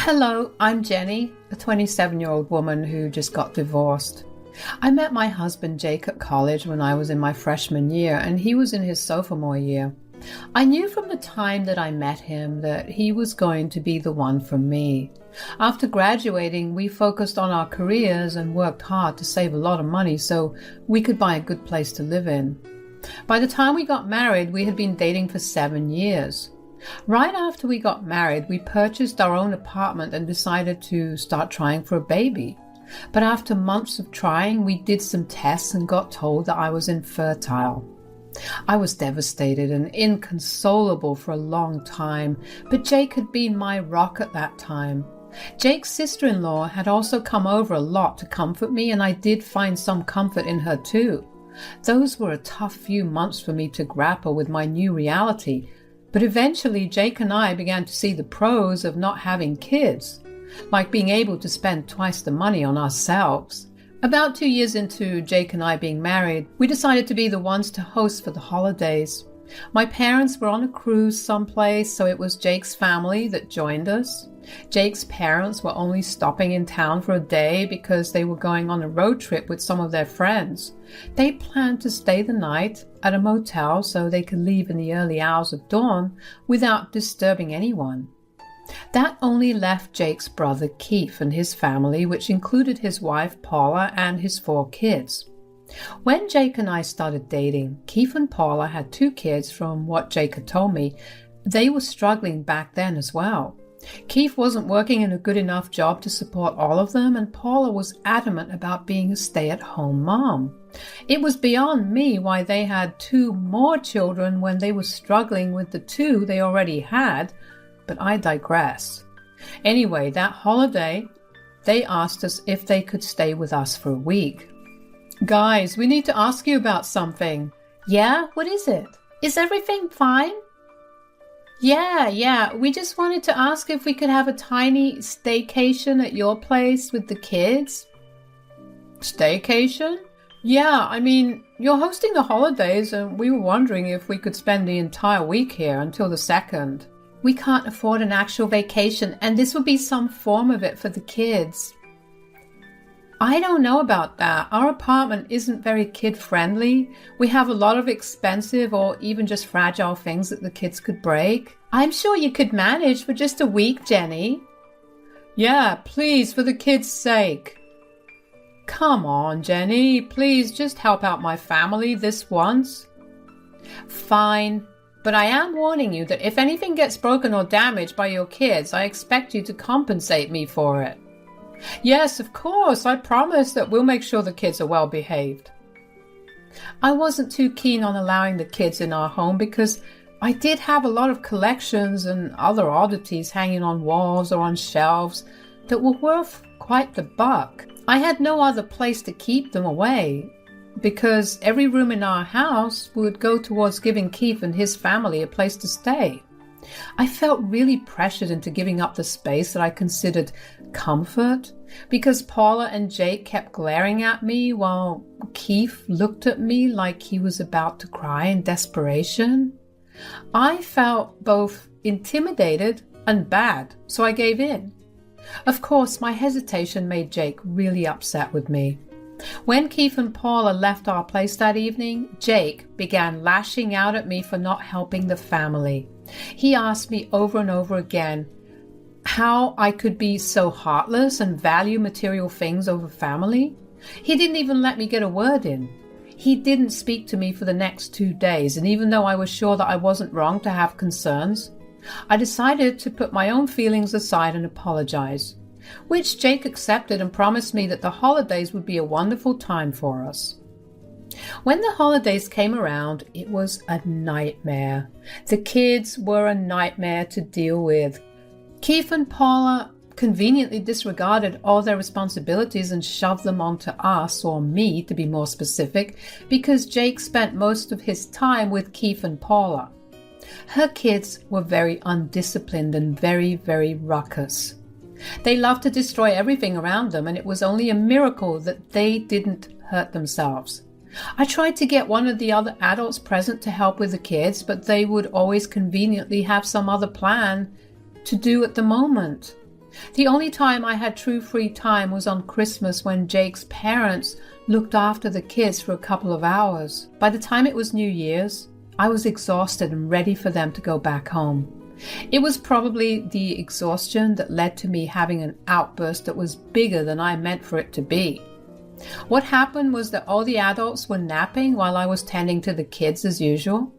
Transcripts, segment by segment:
Hello, I'm Jenny, a 27-year-old woman who just got divorced. I met my husband Jake at college when I was in my freshman year and he was in his sophomore year. I knew from the time that I met him that he was going to be the one for me. After graduating, we focused on our careers and worked hard to save a lot of money so we could buy a good place to live in. By the time we got married, we had been dating for 7 years. Right after we got married, we purchased our own apartment and decided to start trying for a baby. But after months of trying, we did some tests and got told that I was infertile. I was devastated and inconsolable for a long time, but Jake had been my rock at that time. Jake's sister-in-law had also come over a lot to comfort me, and I did find some comfort in her too. Those were a tough few months for me to grapple with my new reality. But eventually, Jake and I began to see the pros of not having kids, like being able to spend twice the money on ourselves. About 2 years into Jake and I being married, we decided to be the ones to host for the holidays. My parents were on a cruise someplace, so it was Jake's family that joined us. Jake's parents were only stopping in town for a day because they were going on a road trip with some of their friends. They planned to stay the night at a motel so they could leave in the early hours of dawn without disturbing anyone. That only left Jake's brother Keith and his family, which included his wife Paula and his 4 kids. When Jake and I started dating, Keith and Paula had 2 kids from what Jake had told me. They were struggling back then as well. Keith wasn't working in a good enough job to support all of them, and Paula was adamant about being a stay-at-home mom. It was beyond me why they had 2 more children when they were struggling with the 2 they already had, but I digress. Anyway, that holiday, they asked us if they could stay with us for a week. Guys, we need to ask you about something. Yeah? What is it? Is everything fine? Yeah. We just wanted to ask if we could have a tiny staycation at your place with the kids. Staycation? Yeah, I mean, you're hosting the holidays and we were wondering if we could spend the entire week here until the 2nd. We can't afford an actual vacation, and this would be some form of it for the kids. I don't know about that. Our apartment isn't very kid-friendly. We have a lot of expensive or even just fragile things that the kids could break. I'm sure you could manage for just a week, Jenny. Yeah, please, for the kids' sake. Come on, Jenny. Please just help out my family this once. Fine. But I am warning you that if anything gets broken or damaged by your kids, I expect you to compensate me for it. Yes, of course, I promise that we'll make sure the kids are well behaved. I wasn't too keen on allowing the kids in our home because I did have a lot of collections and other oddities hanging on walls or on shelves that were worth quite the buck. I had no other place to keep them away, because every room in our house would go towards giving Keith and his family a place to stay. I felt really pressured into giving up the space that I considered comfort, because Paula and Jake kept glaring at me while Keith looked at me like he was about to cry in desperation. I felt both intimidated and bad, so I gave in. Of course, my hesitation made Jake really upset with me. When Keith and Paula left our place that evening, Jake began lashing out at me for not helping the family. He asked me over and over again how I could be so heartless and value material things over family. He didn't even let me get a word in. He didn't speak to me for the next 2 days, and even though I was sure that I wasn't wrong to have concerns, I decided to put my own feelings aside and apologize, which Jake accepted and promised me that the holidays would be a wonderful time for us. When the holidays came around, it was a nightmare. The kids were a nightmare to deal with. Keith and Paula conveniently disregarded all their responsibilities and shoved them onto us, or me to be more specific, because Jake spent most of his time with Keith and Paula. Her kids were very undisciplined and very, very ruckus. They loved to destroy everything around them, and it was only a miracle that they didn't hurt themselves. I tried to get one of the other adults present to help with the kids, but they would always conveniently have some other plan to do at the moment. The only time I had true free time was on Christmas when Jake's parents looked after the kids for a couple of hours. By the time it was New Year's, I was exhausted and ready for them to go back home. It was probably the exhaustion that led to me having an outburst that was bigger than I meant for it to be. What happened was that all the adults were napping while I was tending to the kids as usual.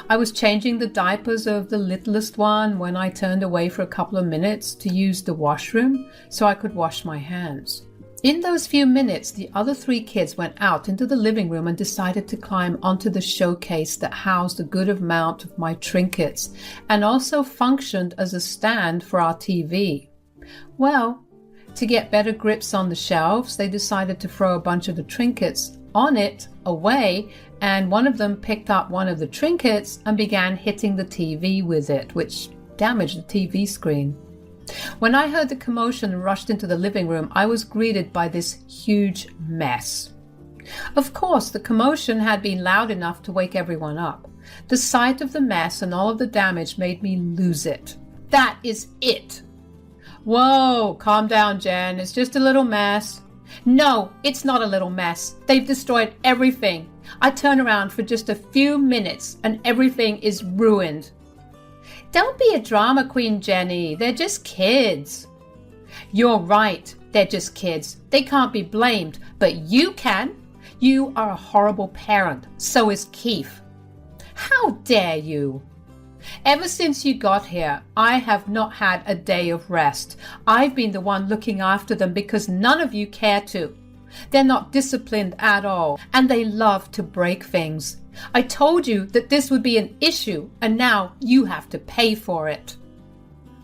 I was changing the diapers of the littlest one when I turned away for a couple of minutes to use the washroom so I could wash my hands. In those few minutes, the other 3 kids went out into the living room and decided to climb onto the showcase that housed a good amount of my trinkets and also functioned as a stand for our TV. Well, to get better grips on the shelves, they decided to throw a bunch of the trinkets on it away, and one of them picked up one of the trinkets and began hitting the TV with it, which damaged the TV screen. When I heard the commotion and rushed into the living room, I was greeted by this huge mess. Of course, the commotion had been loud enough to wake everyone up. The sight of the mess and all of the damage made me lose it. That is it. Whoa, calm down, Jen. It's just a little mess. No, it's not a little mess. They've destroyed everything. I turn around for just a few minutes and everything is ruined. Don't be a drama queen, Jenny. They're just kids. You're right. They're just kids. They can't be blamed, but you can. You are a horrible parent. So is Keith. How dare you? Ever since you got here, I have not had a day of rest. I've been the one looking after them because none of you care to. They're not disciplined at all, and they love to break things. I told you that this would be an issue, and now you have to pay for it.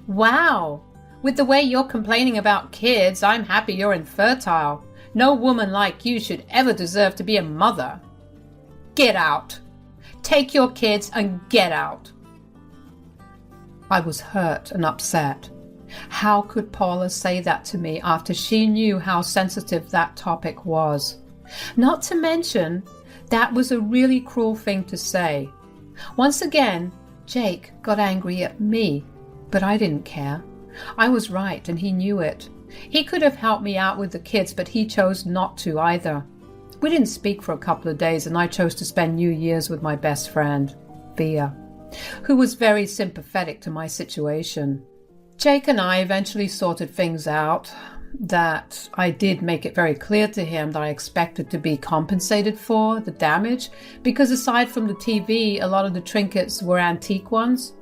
Wow, with the way you're complaining about kids, I'm happy you're infertile. No woman like you should ever deserve to be a mother. Get out. Take your kids and get out. I was hurt and upset. How could Paula say that to me after she knew how sensitive that topic was? Not to mention, that was a really cruel thing to say. Once again, Jake got angry at me, but I didn't care. I was right and he knew it. He could have helped me out with the kids, but he chose not to either. We didn't speak for a couple of days and I chose to spend New Year's with my best friend, Thea, who was very sympathetic to my situation. Jake and I eventually sorted things out, that I did make it very clear to him that I expected to be compensated for the damage, because aside from the TV, a lot of the trinkets were antique ones.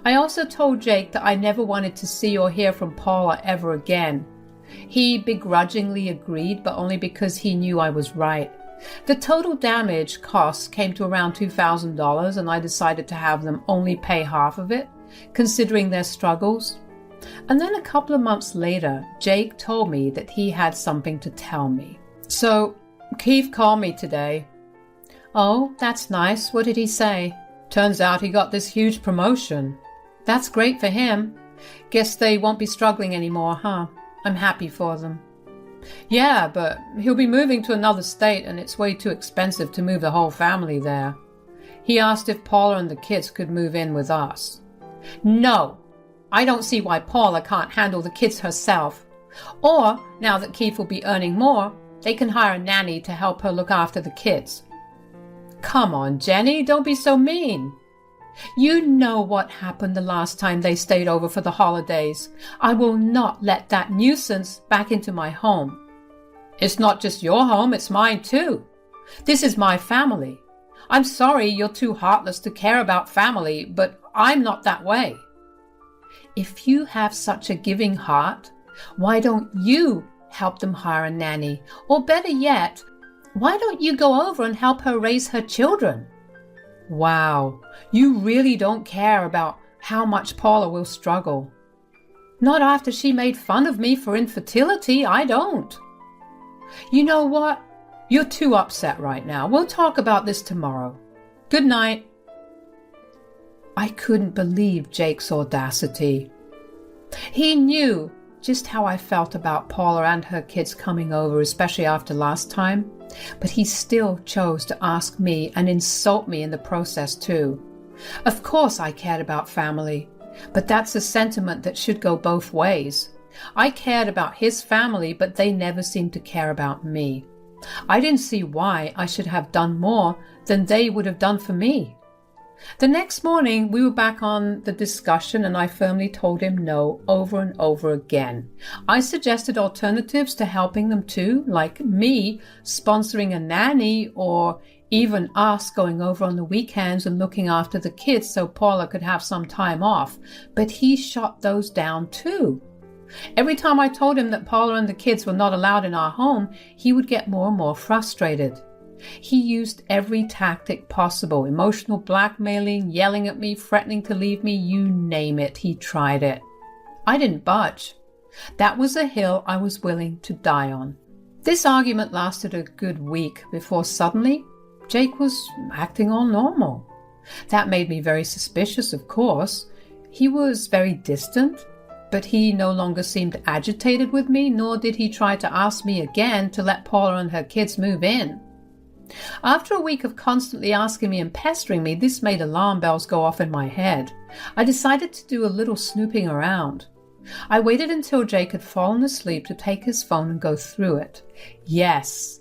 I also told Jake that I never wanted to see or hear from Paula ever again. He begrudgingly agreed, but only because he knew I was right. The total damage costs came to around $2,000, and I decided to have them only pay half of it, considering their struggles. And then a couple of months later, Jake told me that he had something to tell me. So, Keith called me today. Oh, that's nice. What did he say? Turns out he got this huge promotion. That's great for him. Guess they won't be struggling anymore, huh? I'm happy for them. Yeah, but he'll be moving to another state and it's way too expensive to move the whole family there. He asked if Paula and the kids could move in with us. No, I don't see why Paula can't handle the kids herself. Or, now that Keith will be earning more, they can hire a nanny to help her look after the kids. Come on, Jenny, don't be so mean. You know what happened the last time they stayed over for the holidays. I will not let that nuisance back into my home. It's not just your home, it's mine too. This is my family. I'm sorry you're too heartless to care about family, but I'm not that way. If you have such a giving heart, why don't you help them hire a nanny? Or better yet, why don't you go over and help her raise her children? Wow, you really don't care about how much Paula will struggle. Not after she made fun of me for infertility, I don't. You know what? You're too upset right now. We'll talk about this tomorrow. Good night. I couldn't believe Jake's audacity. He knew just how I felt about Paula and her kids coming over, especially after last time, but he still chose to ask me and insult me in the process too. Of course I cared about family, but that's a sentiment that should go both ways. I cared about his family, but they never seemed to care about me. I didn't see why I should have done more than they would have done for me. The next morning, we were back on the discussion, and I firmly told him no over and over again. I suggested alternatives to helping them too, like me sponsoring a nanny, or even us going over on the weekends and looking after the kids so Paula could have some time off. But he shot those down too. Every time I told him that Paula and the kids were not allowed in our home, he would get more and more frustrated. He used every tactic possible, emotional blackmailing, yelling at me, threatening to leave me, you name it, he tried it. I didn't budge. That was a hill I was willing to die on. This argument lasted a good week before suddenly Jake was acting all normal. That made me very suspicious, of course. He was very distant, but he no longer seemed agitated with me, nor did he try to ask me again to let Paula and her kids move in. After a week of constantly asking me and pestering me, this made alarm bells go off in my head. I decided to do a little snooping around. I waited until Jake had fallen asleep to take his phone and go through it. Yes,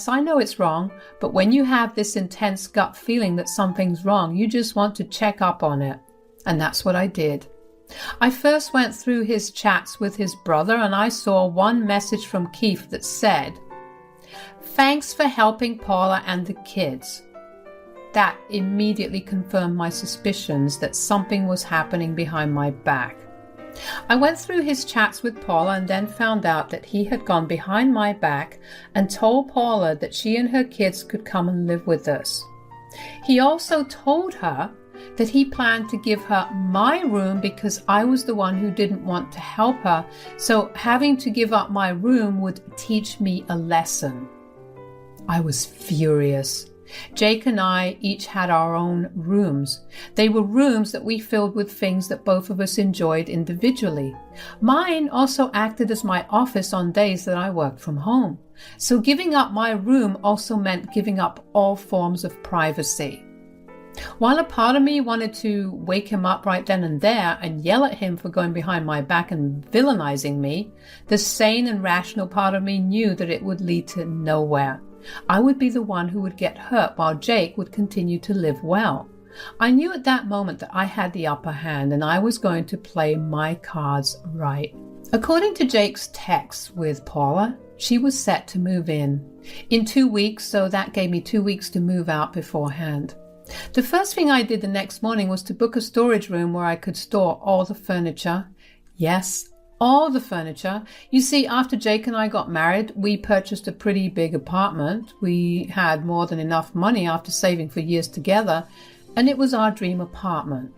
I know it's wrong, but when you have this intense gut feeling that something's wrong, you just want to check up on it. And that's what I did. I first went through his chats with his brother, and I saw one message from Keith that said, "Thanks for helping Paula and the kids." That immediately confirmed my suspicions that something was happening behind my back. I went through his chats with Paula and then found out that he had gone behind my back and told Paula that she and her kids could come and live with us. He also told her that he planned to give her my room because I was the one who didn't want to help her, so having to give up my room would teach me a lesson. I was furious. Jake and I each had our own rooms. They were rooms that we filled with things that both of us enjoyed individually. Mine also acted as my office on days that I worked from home. So giving up my room also meant giving up all forms of privacy. While a part of me wanted to wake him up right then and there and yell at him for going behind my back and villainizing me, the sane and rational part of me knew that it would lead to nowhere. I would be the one who would get hurt while Jake would continue to live well. I knew at that moment that I had the upper hand and I was going to play my cards right. According to Jake's text with Paula, she was set to move in 2 weeks, so that gave me 2 weeks to move out beforehand. The first thing I did the next morning was to book a storage room where I could store all the furniture. Yes, all the furniture. You see, after Jake and I got married, we purchased a pretty big apartment. We had more than enough money after saving for years together, and it was our dream apartment.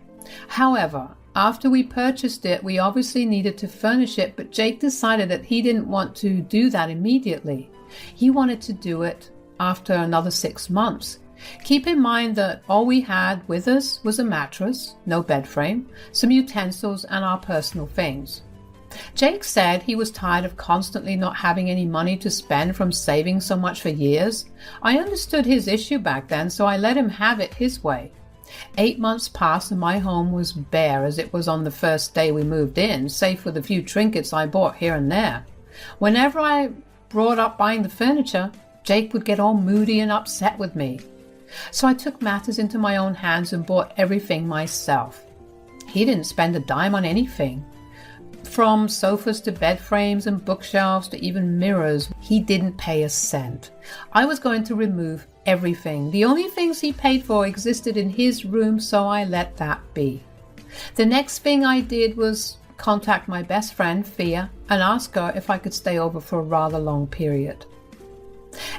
However, after we purchased it, we obviously needed to furnish it, but Jake decided that he didn't want to do that immediately. He wanted to do it after another 6 months. Keep in mind that all we had with us was a mattress, no bed frame, some utensils, and our personal things. Jake said he was tired of constantly not having any money to spend from saving so much for years. I understood his issue back then, so I let him have it his way. 8 months passed and my home was bare as it was on the first day we moved in, save for the few trinkets I bought here and there. Whenever I brought up buying the furniture, Jake would get all moody and upset with me. So I took matters into my own hands and bought everything myself. He didn't spend a dime on anything. From sofas to bed frames and bookshelves to even mirrors, he didn't pay a cent. I was going to remove everything. The only things he paid for existed in his room, so I let that be. The next thing I did was contact my best friend, Fia, and ask her if I could stay over for a rather long period.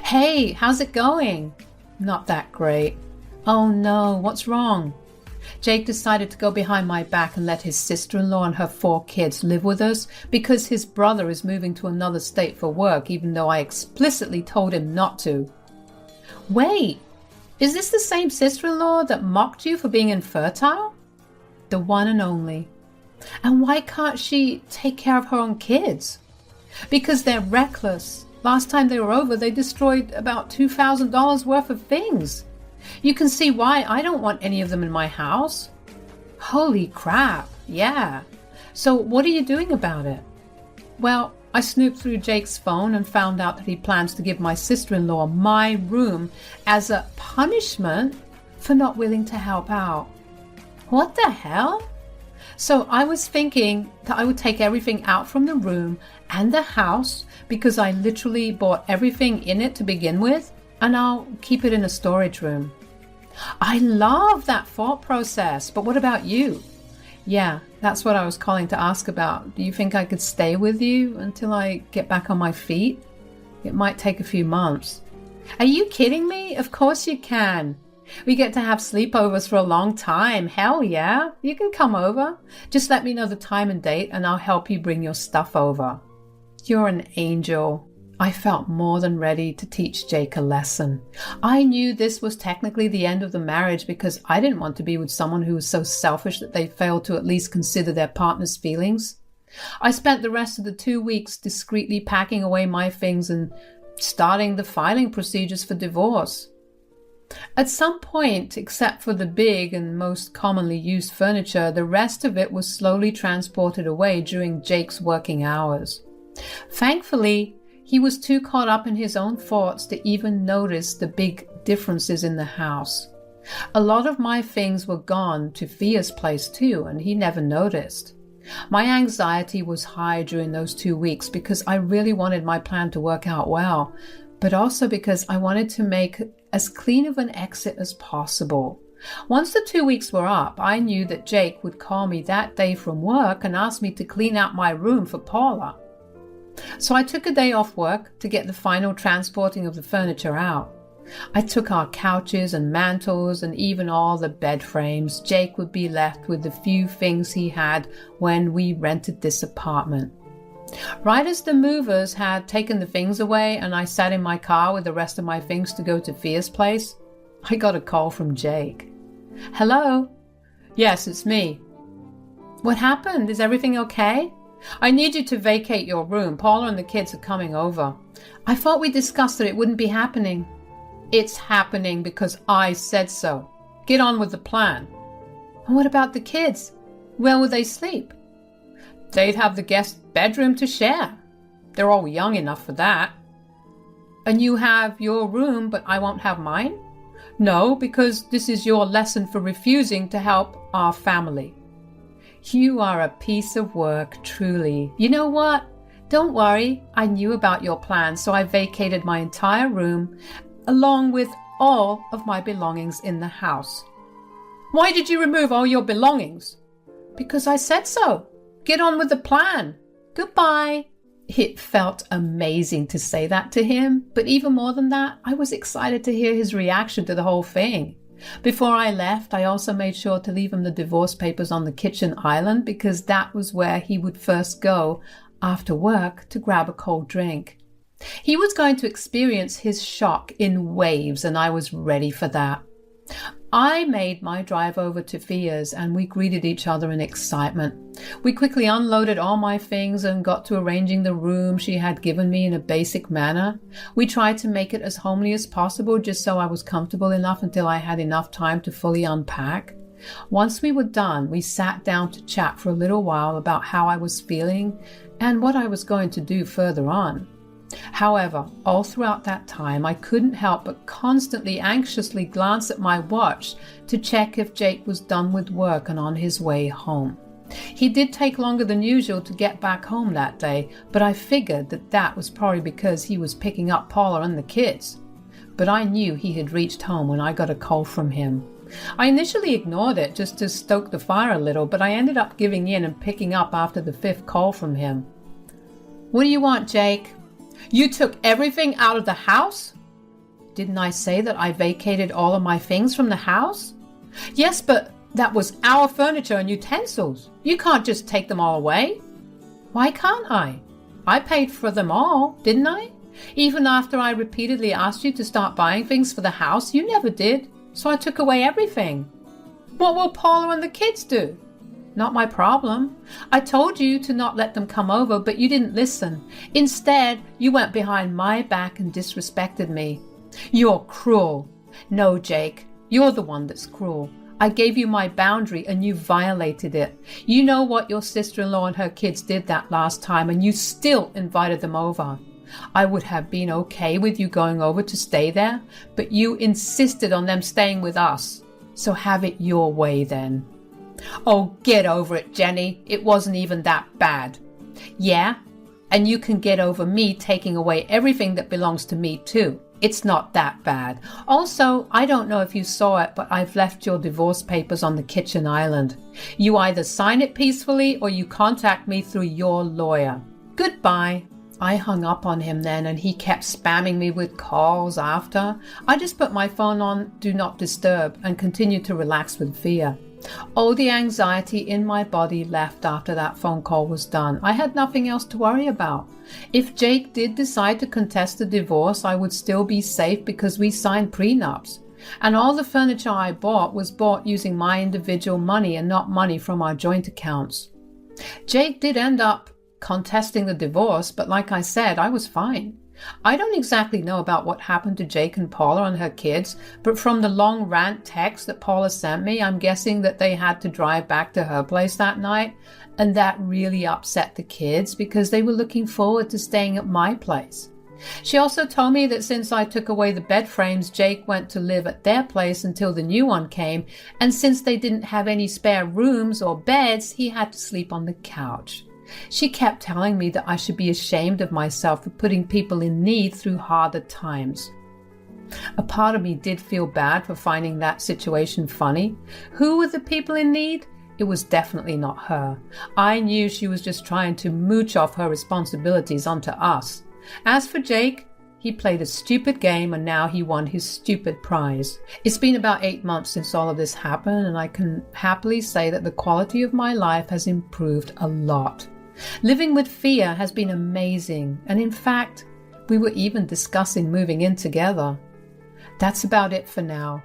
"Hey, how's it going?" "Not that great." "Oh no, what's wrong?" Jake decided to go behind my back and let his sister-in-law and her 4 kids live with us because his brother is moving to another state for work, even though I explicitly told him not to. Wait, is this the same sister-in-law that mocked you for being infertile? The one and only. And why can't she take care of her own kids? Because they're reckless. Last time they were over, they destroyed about $2,000 worth of things. You can see why I don't want any of them in my house. Holy crap, yeah. So what are you doing about it? Well, I snooped through Jake's phone and found out that he plans to give my sister-in-law my room as a punishment for not willing to help out. What the hell? So I was thinking that I would take everything out from the room and the house because I literally bought everything in it to begin with, and I'll keep it in a storage room. I love that thought process, but what about you? Yeah, that's what I was calling to ask about. Do you think I could stay with you until I get back on my feet? It might take a few months. Are you kidding me? Of course you can. We get to have sleepovers for a long time. Hell yeah, you can come over. Just let me know the time and date and I'll help you bring your stuff over. You're an angel. I felt more than ready to teach Jake a lesson. I knew this was technically the end of the marriage because I didn't want to be with someone who was so selfish that they failed to at least consider their partner's feelings. I spent the rest of the 2 weeks discreetly packing away my things and starting the filing procedures for divorce. At some point, except for the big and most commonly used furniture, the rest of it was slowly transported away during Jake's working hours. Thankfully, he was too caught up in his own thoughts to even notice the big differences in the house. A lot of my things were gone to Thea's place too, and he never noticed. My anxiety was high during those 2 weeks because I really wanted my plan to work out well, but also because I wanted to make as clean of an exit as possible. Once the 2 weeks were up, I knew that Jake would call me that day from work and ask me to clean out my room for Paula. So I took a day off work to get the final transporting of the furniture out. I took our couches and mantles and even all the bed frames. Jake would be left with the few things he had when we rented this apartment. Right as the movers had taken the things away and I sat in my car with the rest of my things to go to Thea's place, I got a call from Jake. Hello? Yes, it's me. What happened? Is everything okay? I need you to vacate your room. Paula and the kids are coming over. I thought we discussed that it wouldn't be happening. It's happening because I said so. Get on with the plan. And what about the kids? Where will they sleep? They'd have the guest bedroom to share. They're all young enough for that. And you have your room, but I won't have mine? No, because this is your lesson for refusing to help our family. You are a piece of work, truly. You know what? Don't worry. I knew about your plan, so I vacated my entire room, along with all of my belongings in the house. Why did you remove all your belongings? Because I said so. Get on with the plan. Goodbye. It felt amazing to say that to him, but even more than that, I was excited to hear his reaction to the whole thing. Before I left, I also made sure to leave him the divorce papers on the kitchen island because that was where he would first go after work to grab a cold drink. He was going to experience his shock in waves, and I was ready for that. I made my drive over to Thea's and we greeted each other in excitement. We quickly unloaded all my things and got to arranging the room she had given me in a basic manner. We tried to make it as homely as possible just so I was comfortable enough until I had enough time to fully unpack. Once we were done, we sat down to chat for a little while about how I was feeling and what I was going to do further on. However, all throughout that time, I couldn't help but constantly anxiously glance at my watch to check if Jake was done with work and on his way home. He did take longer than usual to get back home that day, but I figured that was probably because he was picking up Paula and the kids. But I knew he had reached home when I got a call from him. I initially ignored it just to stoke the fire a little, but I ended up giving in and picking up after the 5th call from him. What do you want, Jake? You took everything out of the house? Didn't I say that I vacated all of my things from the house? Yes, but that was our furniture and utensils. You can't just take them all away. Why can't I? I paid for them all, didn't I? Even after I repeatedly asked you to start buying things for the house, you never did. So I took away everything. What will Paula and the kids do? Not my problem. I told you to not let them come over, but you didn't listen. Instead, you went behind my back and disrespected me. You're cruel. No, Jake, you're the one that's cruel. I gave you my boundary and you violated it. You know what your sister-in-law and her kids did that last time, and you still invited them over. I would have been okay with you going over to stay there, but you insisted on them staying with us. So have it your way then. Oh, get over it, Jenny. It wasn't even that bad. Yeah, and you can get over me taking away everything that belongs to me too. It's not that bad. Also, I don't know if you saw it, but I've left your divorce papers on the kitchen island. You either sign it peacefully or you contact me through your lawyer. Goodbye. I hung up on him then, and he kept spamming me with calls after. I just put my phone on Do Not Disturb and continued to relax with Fia. Oh, the anxiety in my body left after that phone call was done. I had nothing else to worry about. If Jake did decide to contest the divorce, I would still be safe because we signed prenups. And all the furniture I bought was bought using my individual money and not money from our joint accounts. Jake did end up contesting the divorce, but like I said, I was fine. I don't exactly know about what happened to Jake and Paula and her kids, but from the long rant text that Paula sent me, I'm guessing that they had to drive back to her place that night, and that really upset the kids because they were looking forward to staying at my place. She also told me that since I took away the bed frames, Jake went to live at their place until the new one came, and since they didn't have any spare rooms or beds, he had to sleep on the couch. She kept telling me that I should be ashamed of myself for putting people in need through harder times. A part of me did feel bad for finding that situation funny. Who were the people in need? It was definitely not her. I knew she was just trying to mooch off her responsibilities onto us. As for Jake, he played a stupid game and now he won his stupid prize. It's been about 8 months since all of this happened, and I can happily say that the quality of my life has improved a lot. Living with Fia has been amazing, and in fact, we were even discussing moving in together. That's about it for now.